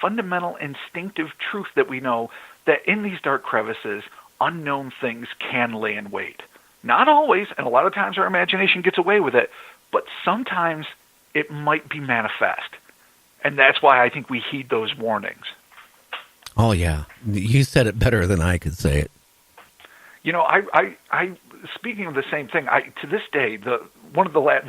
fundamental instinctive truth that we know that in these dark crevices, unknown things can lay in wait. Not always, and a lot of times our imagination gets away with it, but sometimes it might be manifest. And that's why I think we heed those warnings. Oh, yeah. You said it better than I could say it. You know, I speaking of the same thing, to this day, the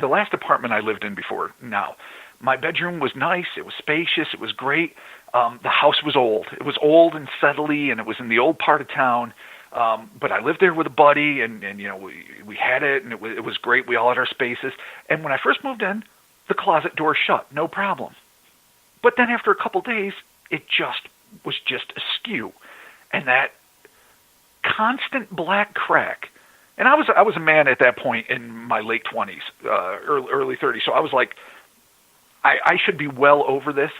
last apartment I lived in before now, my bedroom was nice, it was spacious, it was great. The house was old. It was old and settly, and it was in the old part of town. But I lived there with a buddy, and you know, we had it, and it was great. We all had our spaces. And when I first moved in, the closet door shut, no problem. But then after a couple days, it was just askew, and that constant black crack. And I was a man at that point in my late 20s, early 30s. So I was like, I should be well over this.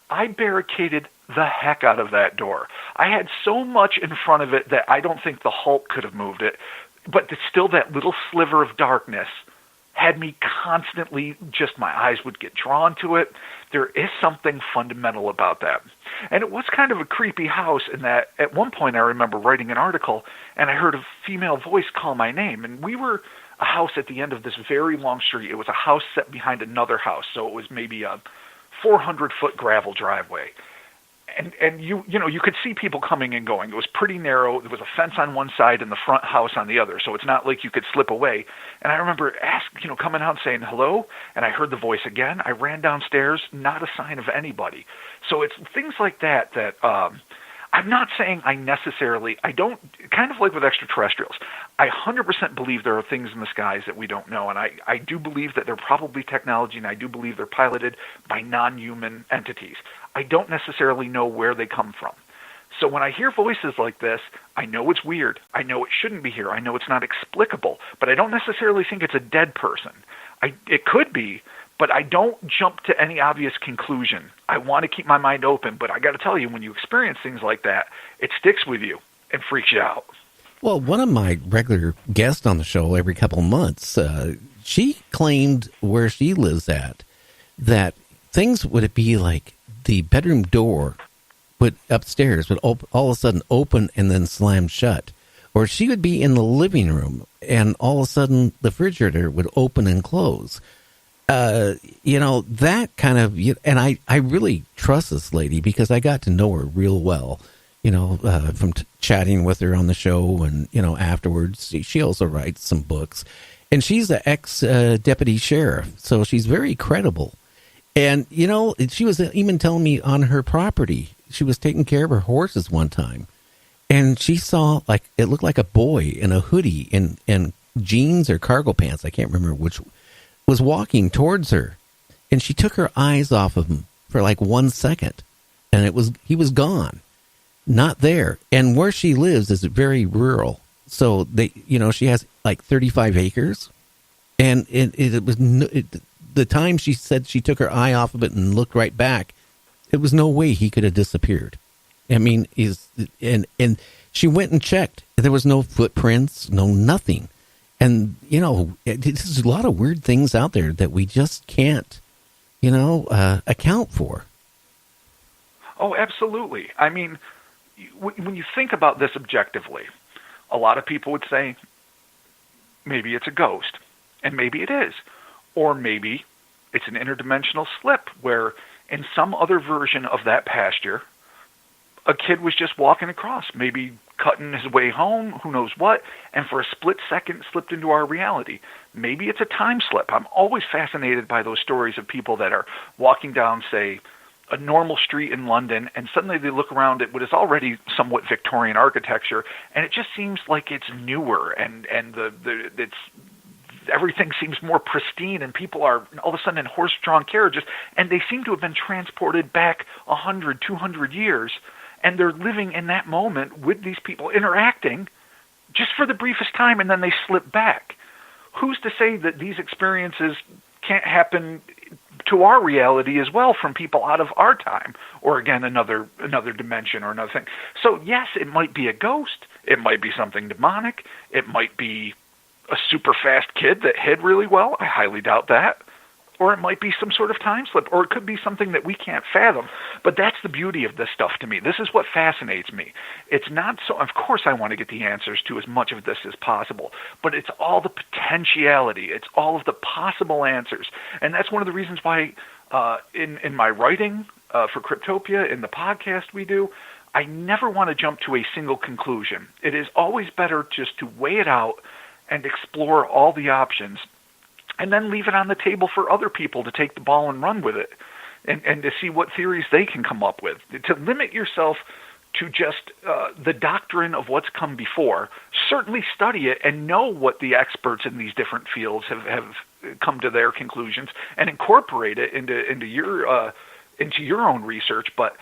I barricaded the heck out of that door. I had so much in front of it that I don't think the Hulk could have moved it. But still, that little sliver of darkness had me constantly, just my eyes would get drawn to it. There is something fundamental about that. And it was kind of a creepy house in that at one point I remember writing an article and I heard a female voice call my name. And we were a house at the end of this very long street. It was a house set behind another house. So it was maybe a 400-foot gravel driveway. And you know, you could see people coming and going. It was pretty narrow. There was a fence on one side and the front house on the other, so it's not like you could slip away. And I remember coming out and saying hello, and I heard the voice again. I ran downstairs, not a sign of anybody. So it's things like that I'm not saying I don't, kind of like with extraterrestrials, I 100% believe there are things in the skies that we don't know, and I do believe that they're probably technology, and I do believe they're piloted by non-human entities. I don't necessarily know where they come from. So when I hear voices like this, I know it's weird. I know it shouldn't be here. I know it's not explicable, but I don't necessarily think it's a dead person. It could be, but I don't jump to any obvious conclusion. I want to keep my mind open, but I got to tell you, when you experience things like that, it sticks with you and freaks you out. Well, one of my regular guests on the show every couple of months, she claimed where she lives at that things would be like the bedroom door upstairs would all of a sudden open and then slam shut. Or she would be in the living room and all of a sudden the refrigerator would open and close. That kind of, and I really trust this lady because I got to know her real well, from chatting with her on the show and, afterwards. She also writes some books, and she's an ex-deputy sheriff, so she's very credible. And, she was even telling me on her property, she was taking care of her horses one time, and she saw, it looked like a boy in a hoodie and jeans or cargo pants, I can't remember which, was walking towards her, and she took her eyes off of him for 1 second, and he was gone, not there. And where she lives is very rural, so she has 35 acres, and the time she said she took her eye off of it and looked right back, it was no way he could have disappeared. I mean, and she went and checked. There was no footprints, no nothing. And, there's a lot of weird things out there that we just can't, account for. Oh, absolutely. I mean, when you think about this objectively, a lot of people would say, maybe it's a ghost, and maybe it is. Or maybe it's an interdimensional slip where in some other version of that pasture, a kid was just walking across, maybe cutting his way home, who knows what, and for a split second slipped into our reality. Maybe it's a time slip. I'm always fascinated by those stories of people that are walking down, say, a normal street in London, and suddenly they look around at what is already somewhat Victorian architecture, and it just seems like it's newer, and it's everything seems more pristine, and people are all of a sudden in horse-drawn carriages, and they seem to have been transported back 100, 200 years, and they're living in that moment with these people, interacting just for the briefest time, and then they slip back. Who's to say that these experiences can't happen to our reality as well from people out of our time, or again, another dimension or another thing? So yes, it might be a ghost. It might be something demonic. It might be a super fast kid that hid really well. I highly doubt that. Or it might be some sort of time slip, or it could be something that we can't fathom. But that's the beauty of this stuff to me. This is what fascinates me. It's not so, of course I want to get the answers to as much of this as possible, but it's all the potentiality. It's all of the possible answers. And that's one of the reasons why in my writing for Cryptopia, in the podcast we do, I never want to jump to a single conclusion. It is always better just to weigh it out and explore all the options, and then leave it on the table for other people to take the ball and run with it, and to see what theories they can come up with. To limit yourself to just the doctrine of what's come before, certainly study it and know what the experts in these different fields have come to their conclusions, and incorporate it into your own research, but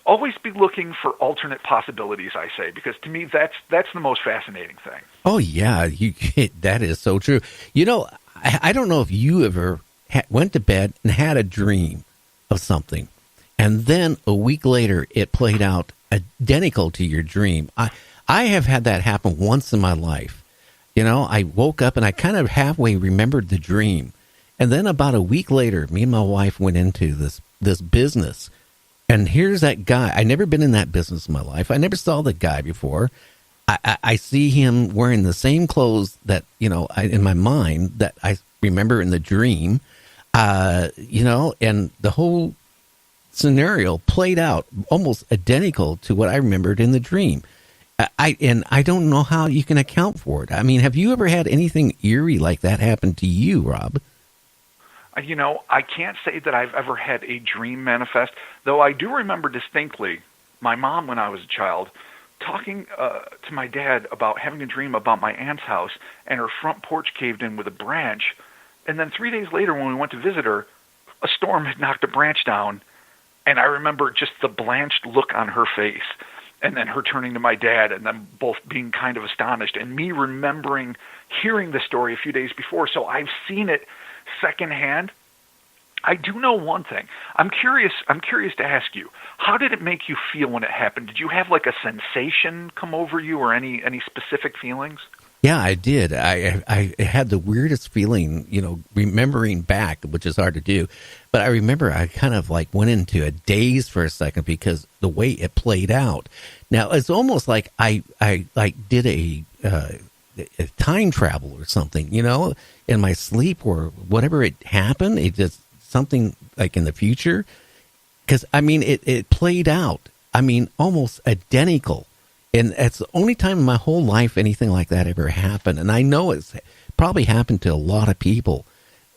always be looking for alternate possibilities, I say, because to me that's the most fascinating thing. Oh, yeah, that is so true. You know, I don't know if you ever went to bed and had a dream of something, and then a week later it played out identical to your dream. I have had that happen once in my life. You know, I woke up and I kind of halfway remembered the dream, and then about a week later, me and my wife went into this business. And here's that guy. I never been in that business in my life. I never saw the guy before. I see him wearing the same clothes that, you know, in my mind that I remember in the dream, you know, and the whole scenario played out almost identical to what I remembered in the dream. I don't know how you can account for it. I mean, have you ever had anything eerie like that happen to you, Rob? You know, I can't say that I've ever had a dream manifest, though I do remember distinctly my mom, when I was a child, talking to my dad about having a dream about my aunt's house, and her front porch caved in with a branch. And then 3 days later, when we went to visit her, a storm had knocked a branch down, and I remember just the blanched look on her face, and then her turning to my dad, and then both being kind of astonished, and me remembering hearing the story a few days before. So I've seen it secondhand. I do know one thing. I'm curious to ask you, how did it make you feel when it happened? Did you have like a sensation come over you, or any specific feelings? Yeah, I did. I had the weirdest feeling, you know, remembering back, which is hard to do. But I remember I kind of like went into a daze for a second because the way it played out. Now, it's almost like I like did a time travel or something, you know, in my sleep, or whatever it happened. It just something like in the future. Because, I mean, it played out, I mean, almost identical. And it's the only time in my whole life anything like that ever happened. And I know it's probably happened to a lot of people.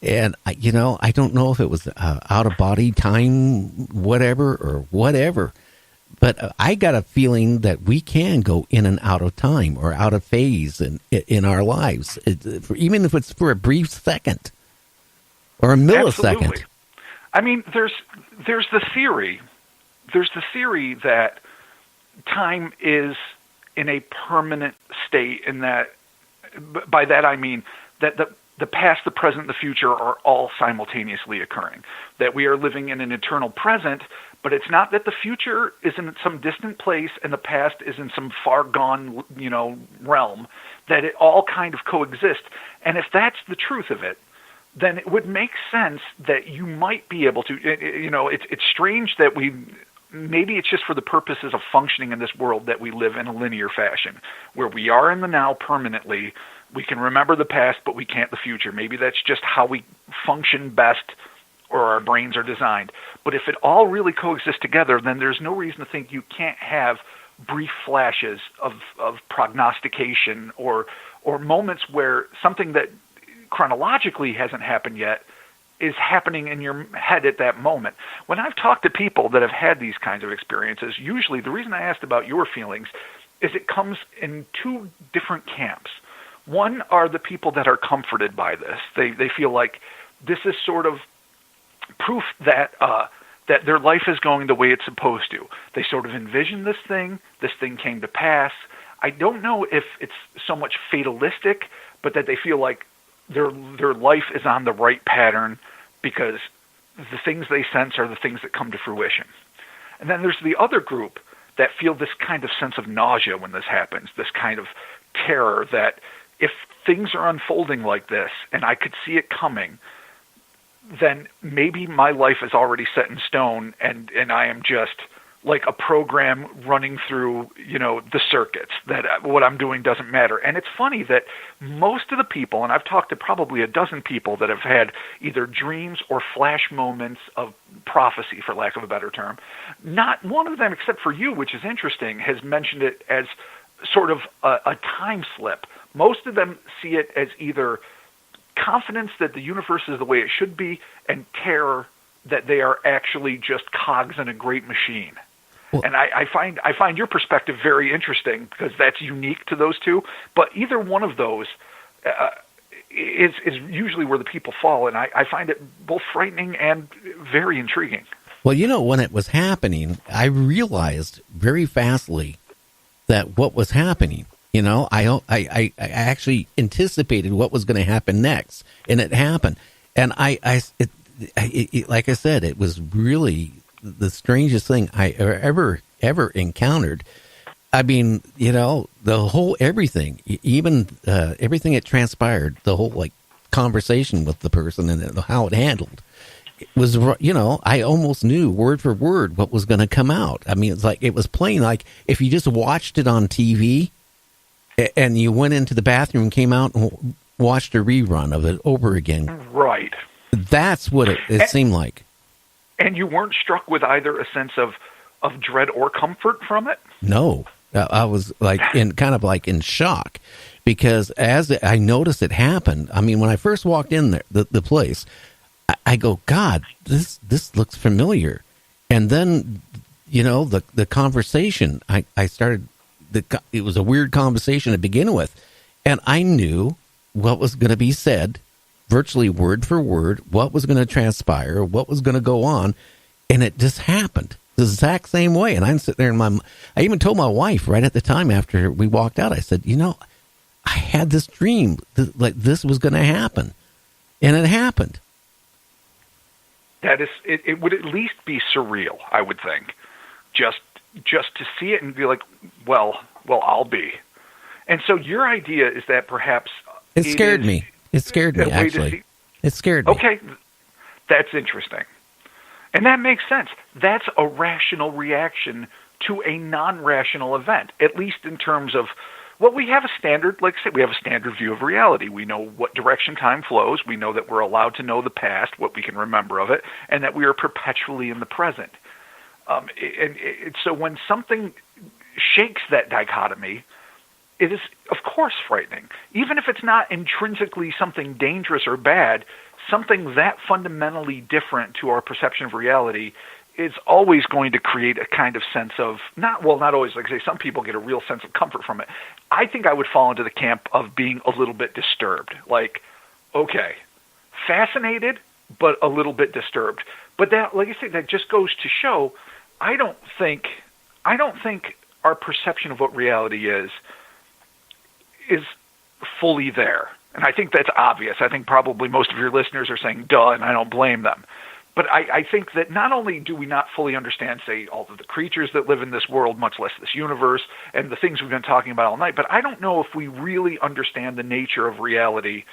And, you know, I don't know if it was out of body time, whatever. But I got a feeling that we can go in and out of time or out of phase in our lives, even if it's for a brief second or a millisecond. Absolutely. I mean, there's the theory. There's the theory that time is in a permanent state, and that, by that I mean that the past, the present, the future are all simultaneously occurring. That we are living in an eternal present, but it's not that the future is in some distant place and the past is in some far gone, you know, realm. That it all kind of coexist. And if that's the truth of it, then it would make sense that you might be able to, you know, it's strange that maybe it's just for the purposes of functioning in this world that we live in a linear fashion, where we are in the now permanently. We can remember the past, but we can't the future. Maybe that's just how we function best, or our brains are designed. But if it all really coexists together, then there's no reason to think you can't have brief flashes of prognostication, or moments where something that chronologically hasn't happened yet is happening in your head at that moment. When I've talked to people that have had these kinds of experiences, usually the reason I asked about your feelings is it comes in two different camps. One are the people that are comforted by this. They feel like this is sort of proof that their life is going the way it's supposed to. They sort of envision this thing came to pass. I don't know if it's so much fatalistic, but that they feel like their life is on the right pattern because the things they sense are the things that come to fruition. And then there's the other group that feel this kind of sense of nausea when this happens, this kind of terror that if things are unfolding like this and I could see it coming, then maybe my life is already set in stone, and I am just like a program running through, the circuits, that what I'm doing doesn't matter. And it's funny that most of the people, and I've talked to probably a dozen people that have had either dreams or flash moments of prophecy, for lack of a better term, not one of them, except for you, which is interesting, has mentioned it as sort of a time slip. Most of them see it as either confidence that the universe is the way it should be and terror that they are actually just cogs in a great machine. Well, and I find your perspective very interesting because that's unique to those two. But either one of those is usually where the people fall, and I find it both frightening and very intriguing. Well, when it was happening, I realized very fastly that what was happening. I actually anticipated what was going to happen next, and it happened. And like I said, it was really the strangest thing I ever encountered. I mean, the whole everything, even everything that transpired, the whole conversation with the person and how it handled, it was, I almost knew word for word what was going to come out. I mean, it's like it was plain. Like if you just watched it on TV and you went into the bathroom, came out and watched a rerun of it over again. Right. That's what it seemed like. And you weren't struck with either a sense of dread or comfort from it? No. I was in shock because as I noticed it happen, I mean, when I first walked in there, the place, I go, God, this looks familiar. And then, the conversation, I started, it was a weird conversation to begin with. And I knew what was going to be said, virtually word for word, what was going to transpire, what was going to go on. And it just happened the exact same way. And I'm sitting there I even told my wife right at the time after we walked out, I said, I had this dream like this was going to happen. And it happened. That is, it would at least be surreal, I would think, just to see it and be like, well, I'll be. And so your idea is that perhaps it scared me. It scared me, actually. It scared me. Okay, that's interesting. And that makes sense. That's a rational reaction to a non-rational event, at least in terms of, we have a standard, like I said, we have a standard view of reality. We know what direction time flows. We know that we're allowed to know the past, what we can remember of it, and that we are perpetually in the present. So when something shakes that dichotomy, it is, of course, frightening. Even if it's not intrinsically something dangerous or bad, something that fundamentally different to our perception of reality is always going to create a kind of sense of, not always, like I say, some people get a real sense of comfort from it. I think I would fall into the camp of being a little bit disturbed. Like, okay, fascinated, but a little bit disturbed. But that, like I say, that just goes to show, I don't think our perception of what reality is fully there. And I think that's obvious. I think probably most of your listeners are saying, duh, and I don't blame them. But I think that not only do we not fully understand, say, all of the creatures that live in this world, much less this universe, and the things we've been talking about all night, but I don't know if we really understand the nature of reality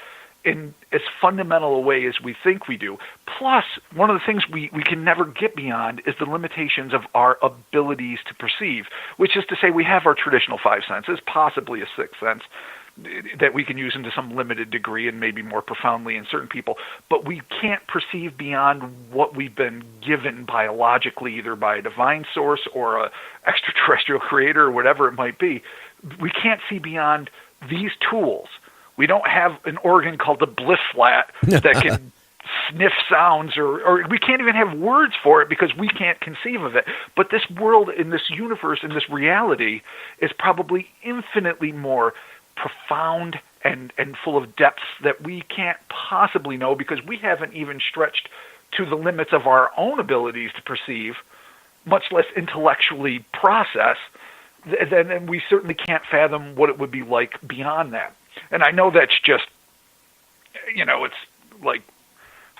in as fundamental a way as we think we do. Plus, one of the things we can never get beyond is the limitations of our abilities to perceive, which is to say we have our traditional five senses, possibly a sixth sense, that we can use into some limited degree and maybe more profoundly in certain people, but we can't perceive beyond what we've been given biologically, either by a divine source or a extraterrestrial creator or whatever it might be. We can't see beyond these tools. We don't have an organ called the bliss flat that can sniff sounds, or we can't even have words for it because we can't conceive of it. But this world, in this universe, in this reality, is probably infinitely more profound and full of depths that we can't possibly know because we haven't even stretched to the limits of our own abilities to perceive, much less intellectually process. Then we certainly can't fathom what it would be like beyond that. And I know that's just, it's like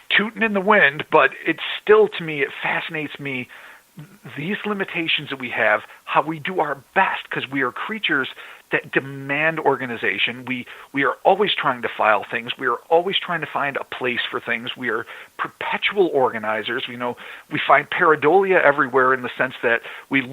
tooting in the wind, but it's still, to me, it fascinates me these limitations that we have, how we do our best, because we are creatures that demand organization. We are always trying to file things. We are always trying to find a place for things. We are perpetual organizers. We find pareidolia everywhere in the sense that we